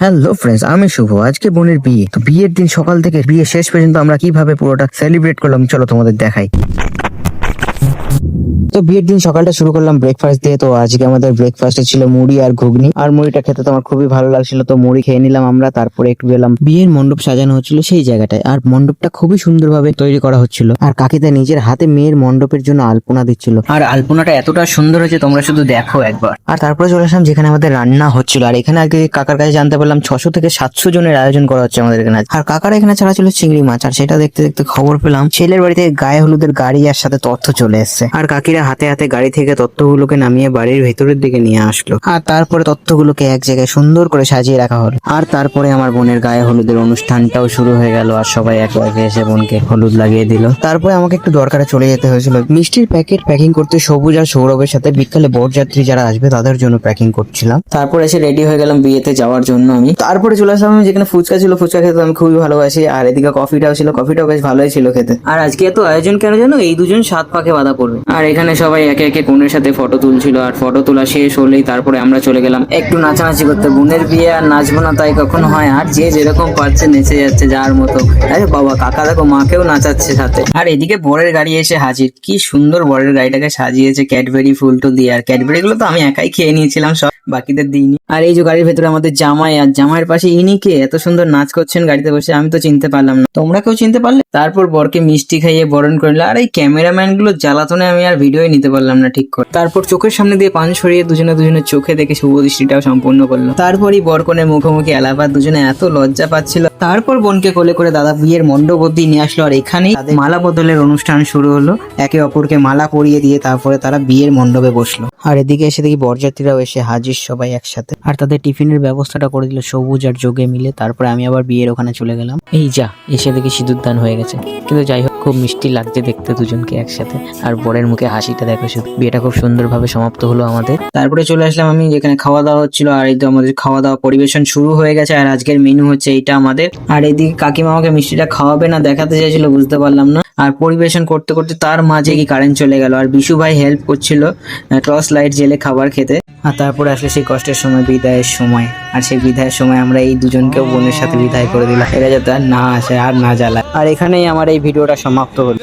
Hello friends, আমি শুভ। আজকে বোনের বিয়ে, তো বিয়ের দিন সকাল থেকে বিয়ে শেষ পর্যন্ত আমরা কিভাবে পুরোটা সেলিব্রেট করলাম চলো তোমাদের দেখাই। তো বিয়ের দিন সকালটা শুরু করলাম ব্রেকফাস্ট দিয়ে। তো আজকে আমাদের ব্রেকফাস্টে ছিল মুড়ি আর ঘুগনি, আর মুড়িটা খেতে তো আমার খুবই ভালো লাগছিল, তো মুড়ি খেয়ে নিলাম আমরা। তারপরে একটু গেলাম বিয়ের মণ্ডপ সাজানো হচ্ছিল সেই জায়গাটায়, আর মণ্ডপটা খুবই সুন্দরভাবে তৈরি করা হচ্ছিল, আর কাকিতা নিজের হাতে মেয়ের মণ্ডপের জন্য আলপনা দিচ্ছিল, আর আলপনাটা এতটা সুন্দর হয়েছে তোমরা শুধু দেখো একবার। আর তারপরে চলে আসলাম যেখানে আমাদের রান্না হচ্ছিল, আর এখানে আগে কাকার কাছে জানতে পারলাম 600 থেকে 700 জনের আয়োজন করা হচ্ছে আমাদের এখানে। আর কাকার এখানে ছাড়া ছিল চিংড়ি মাছ, আর সেটা দেখতে দেখতে খবর পেলাম ছেলের বাড়িতে গায়ে হলুদের গাড়ি আর সাথে তথ্য চলে এসছে, আর কাকিরা হাতে হাতে গাড়ি থেকে তথ্যগুলোকে নামিয়ে বাড়ির ভেতরের দিকে নিয়ে আসলো, আর তারপরে তথ্যগুলোকে এক জায়গায় সুন্দর করে সাজিয়ে রাখা হলো। আর তারপরে আমার বোনের গায়ে হলুদের অনুষ্ঠানটাও শুরু হয়ে গেল, আর সবাই একে একে এসে বোনকে হলুদ লাগিয়ে দিল। তারপরে আমাকে একটু দরকারে চলে যেতে হয়েছিল মিষ্টির প্যাকেট প্যাকিং করতে, সবুজ আর সৌরভের সাথে বিকালে বরযাত্রী যারা আসবে তাদের জন্য প্যাকিং করছিলাম। তারপরে এসে রেডি হয়ে গেলাম বিয়েতে যাওয়ার জন্য আমি। তারপরে চলে আসলাম আমি যেখানে ফুচকা ছিল, ফুচকা খেতে আমি খুবই ভালোবাসি, আর এদিকে কফিটাও ছিল, কফিটাও বেশ ভালোই ছিল খেতে। আর আজকে এত আয়োজন কেন জানো, এই দুজন 7 পাকে বাঁধা পড়বে। আর এখানে সবাই একে একে বোনের সাথে ফটো তুলছিল, আর ফটো তোলা শেষ হলেই তারপরে আমরা চলে গেলাম একটু নাচানাচি করতে। বোনের বিয়ে আর নাচবো না তাই কখনো হয়, আর যে যেরকম পারছে নেচে যাচ্ছে যার মতো। আরে বাবা, কাকা দেখো মাকেও নাচাচ্ছে সাথে। আর এদিকে বরের গাড়ি এসে হাজির, কি সুন্দর বরের গাড়িটাকে সাজিয়েছে ক্যাডবেরি ফুলটো দিয়ে, আর ক্যাডবেরি গুলো তো আমি একাই খেয়ে নিয়েছিলাম, সব বাকিদের দিইনি। আর এই যে গাড়ির ভেতরে আমাদের জামাই, আর জামাইয়ের পাশে ইনিকে এত সুন্দর নাচ করছেন গাড়িতে বসে, আমি তো চিনতে পারলাম না, তোমরা কেউ চিনতে পারলে? তারপর বরকে মিষ্টি খাইয়ে বরণ করলো, আর এই ক্যামেরাম্যান গুলো জ্বালাতনে আমি আর ভিডিওই নিতে পারলাম না ঠিক করে। তারপর চোখের সামনে দিয়ে পান সরিয়ে দুজনের চোখে দেখে শুভ দৃষ্টিটাও সম্পূর্ণ করলো। তারপরই বরকনের মুখোমুখি আলাপাত, দুজনে এত লজ্জা পাচ্ছিল। তারপর বোনকে কোলে করে দাদা বিয়ের মণ্ডপ অব্দি নিয়ে আসলো, আর এখানেই তাদের মালা বদলের অনুষ্ঠান শুরু হলো। একে অপরকে মালা পরিয়ে দিয়ে তারপরে তারা বিয়ের মণ্ডপে বসলো, আর এদিকে এসে দেখি বরযাত্রীরাও এসে হাজির সবাই একসাথে, আর তাদের টিফিনের ব্যবস্থাটা করে দিল সবুজ আর যোগে মিলে। তারপরে আমি আবার বিয়ের ওখানে চলে গেলাম। এই যা এসে দেখি সিঁদুর দান হয়ে গেছে, কিন্তু যাই হোক খুব মিষ্টি লাগছে দেখতে দুজনকে একসাথে, আর বরের মুখে হাসিটা দেখো শুধু। বিয়েটা খুব সুন্দরভাবে সমাপ্ত হলো আমাদের। তারপরে চলে আসলাম আমি যেখানে খাওয়া দাওয়া হচ্ছিল, আর এই তো আমাদের খাওয়া দাওয়া পরিবেশন শুরু হয়ে গেছে, আর আজকের মেনু হচ্ছে এইটা আমাদের। আর এদিকে কাকিমা আমাকে মিষ্টিটা খাওয়াবে না দেখাতে চাইছিল, বুঝতে পারলাম না। আর পরিবেশন করতে করতে তার মাঝে কি কারেন্ট চলে গেল, আর বিশু ভাই হেল্প করছিল টর্চ লাইট জেলে খাবার খেতে। আর তারপরে আসলে সেই কষ্টের সময়, বিদায়ের সময়, আর সেই বিদায়ের সময় আমরা এই দুজনকেও বোনের সাথে বিদায় করে দিলাম, এরা যাতে আর না আসে আর না জ্বালায়। আর এখানেই আমার এই ভিডিওটা সমাপ্ত হলো।